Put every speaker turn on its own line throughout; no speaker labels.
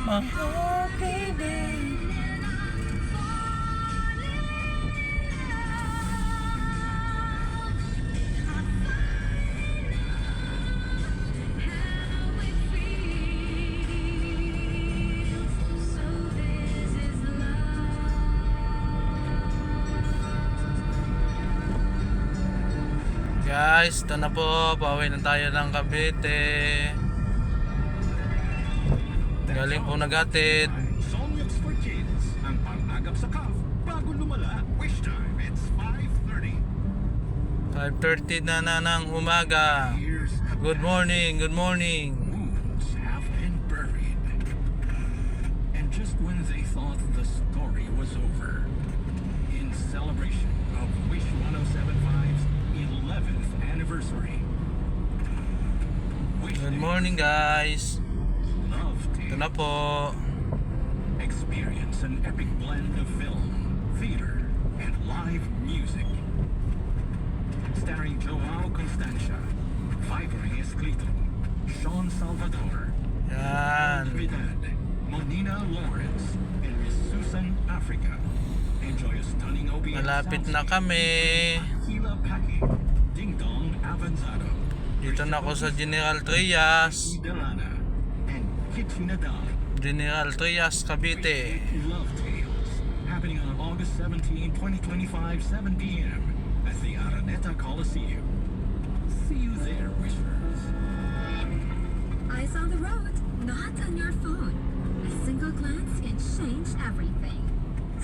my heart, baby. Guys, ito na po, pauwi na tayo ng Cavite. Galing po nagatid.
Songs for Kids, ang pang-agap sa CAF bago lumala. Wish time, it's 5:30.
5:30 na ng umaga.
Years
Good morning, good morning.
wounds have been buried. And just when they thought the story was over, in celebration of Wish 107.5's 11th anniversary. Wish
Good
Days,
morning guys.
Love
Ito
Tales.
na po.
Experience an epic blend of film, theater, and live music. Starring Joao Constancia, Vivery Escrito, Sean Salvador,
Yan.
Trinidad, Monina Lawrence, and Miss Susan Africa. Enjoy a stunning OBS
Malapit na kami.
Hila Paki, Ding Dong Avanzado,
Dito na ako sa General Trias.
Delana, and Kitchinadal.
General Trias, Cavite.
Love Tales, happening on August 17, 2025, 7 p.m. at the Araneta Coliseum. See you there, Wishers.
Eyes on the road, not on your phone. A single glance can change everything.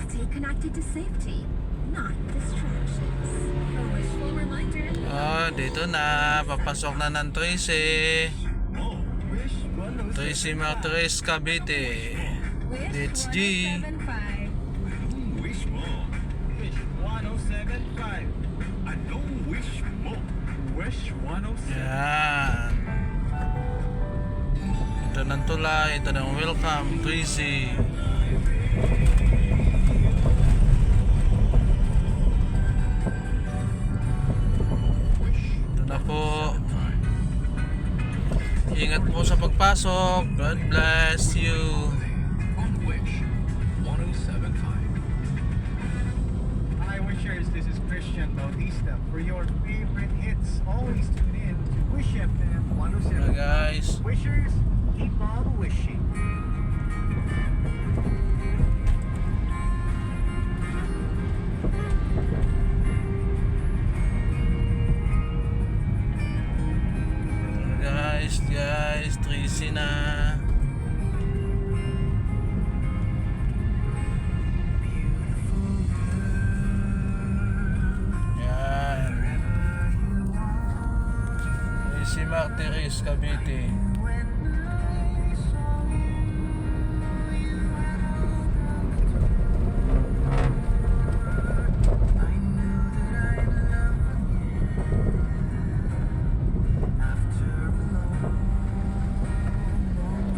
Stay connected to safety, not distractions. A wishful reminder.
Dito na. Papasok na ng Tracy.
Oh, Wish 107.5.
Tracy Martres, Cavite. It's G.
Wish mo. Wish 107.5. Ano wish mo? Wish 107.
Yan. Ito ng tulay. Ito ng welcome, Tracy. Ito na po. Ingat po sa pagpasok. God bless you.
On Wish 107.5.
Hi Wishers, this is Christian Bautista. For your favorite hits, always tune in to Wish FM 107.
Guys.
Wishers, keep on wishing.
Guys, Tracy na. Yan. Tracy Martires, Cavite.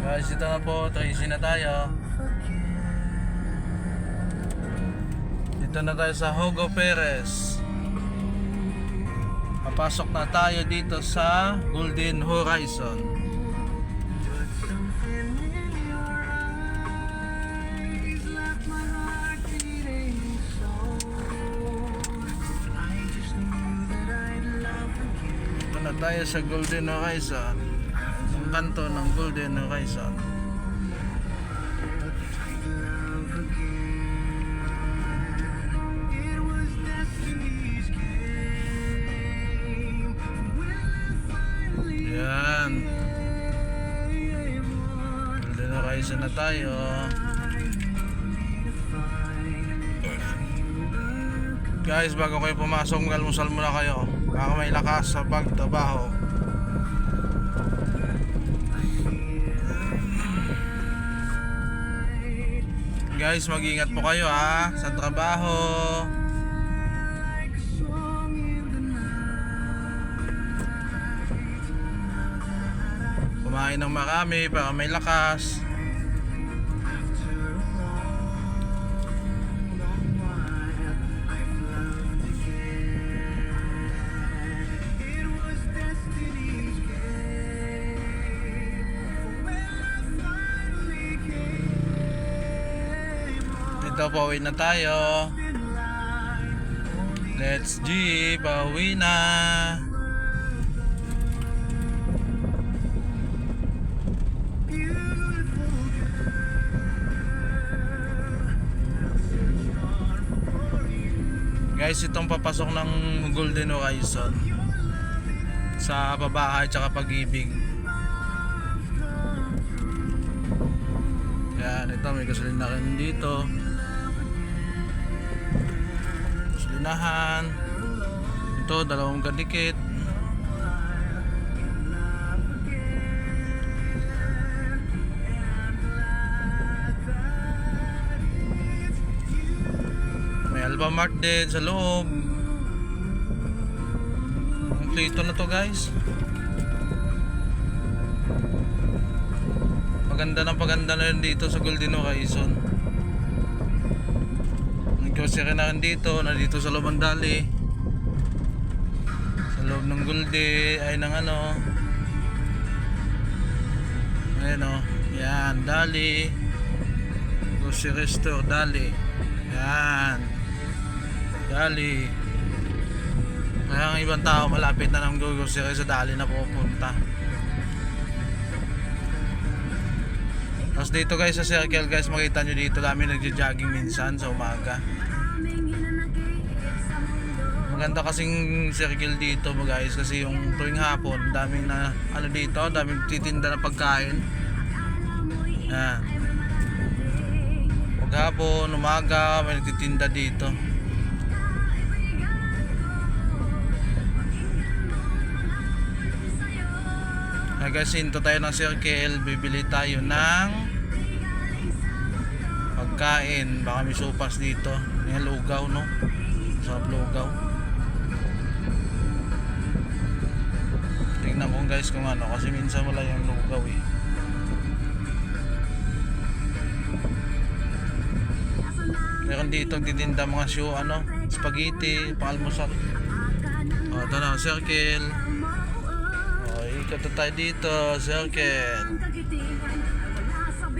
Guys, ito na po, Tracy na tayo. Dito na tayo sa Hugo Perez. Papasok na tayo dito sa Golden Horizon. Dito na tayo sa Golden Horizon. Ang kanto ng Golden Horizon. Yan. Golden Horizon na tayo. Guys, bago kayo pumasok, mag-almusal muna kayo. Baka may lakas sa pagtrabaho. Guys, mag-ingat po kayo ha sa trabaho. Kumain ng marami para may lakas. Ito, pauwi na tayo. Let's G, pauwi na. Guys, itong papasok ng Golden Horizon sa Pabahay tsaka Pag-ibig. Yan, ito may gasolina rin dito. Gasolinahan. Ito, dalawang kadikit. May Alphamart din sa loob. Kompleto na to, guys. Paganda na rin dito sa Golden Horizon. Nagkosira na rin dito. Nandito sa loob ng Dali. Sa loob ng Golden. Ay ng ano. Ayan o. Yan. Dali. Grocery store. Dali. Yan. Dali. Kaya ang ibang tao malapit na ng grocery sa Dali na pupunta. Tapos dito guys sa circle guys, makita nyo dito dami nagja-jogging minsan sa umaga. Maganda kasing circle dito guys kasi yung tuwing hapon daming na ano dito, daming titinda na pagkain. Yan. Pag hapon, umaga may nagtitinda dito. Guys, hinto tayo ng circle, bibili tayo ng pagkain, baka may sopas dito. Yung lugaw, no? Sa lugaw. Tingnan mo guys kung ano, kasi minsan wala yung lugaw eh. Meron dito titinda mga ano, spaghetti, pang-almusal. O, ito na, circle. Ikot tayo dito, circle.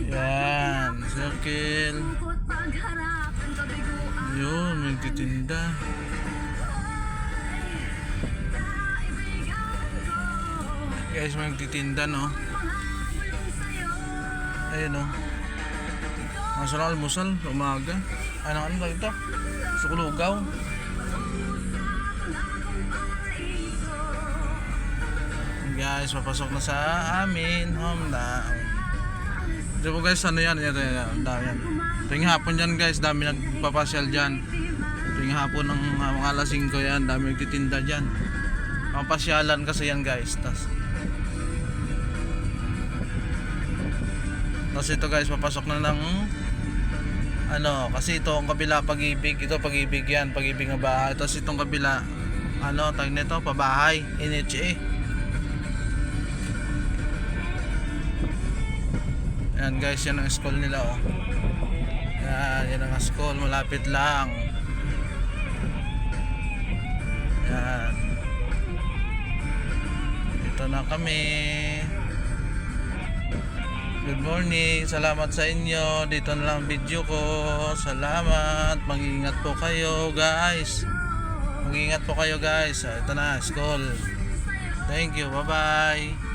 Yan, circle. Yun, may titinda. Guys, may titinda, no? Ayun, no? Masarap almusal, umaga. Ano ba ito? Sukulugaw. Guys, papasok na sa amin home na. Ito po guys, ano yan? Yan. Tuwing hapon yan guys, dami nagpapasyal dyan. Tuwing hapon ng mga alas 5 yan, dami nagtitinda dyan. Papasyalan kasi yan guys. Tapos ito guys, papasok na ng ano, kasi ito ang kabila Pag-ibig. Ito Pag-ibig yan, Pag-ibig na bahay. Tapos itong kabila, ano, tag nito, Pabahay, NHA. Yan guys, yan ang school nila oh. Yan ang school, malapit lang. Yan. Ito na kami. Good morning, salamat sa inyo. Dito na lang video ko. Salamat, mag-iingat po kayo guys. Mag-iingat po kayo guys. Ito na, school. Thank you, bye bye.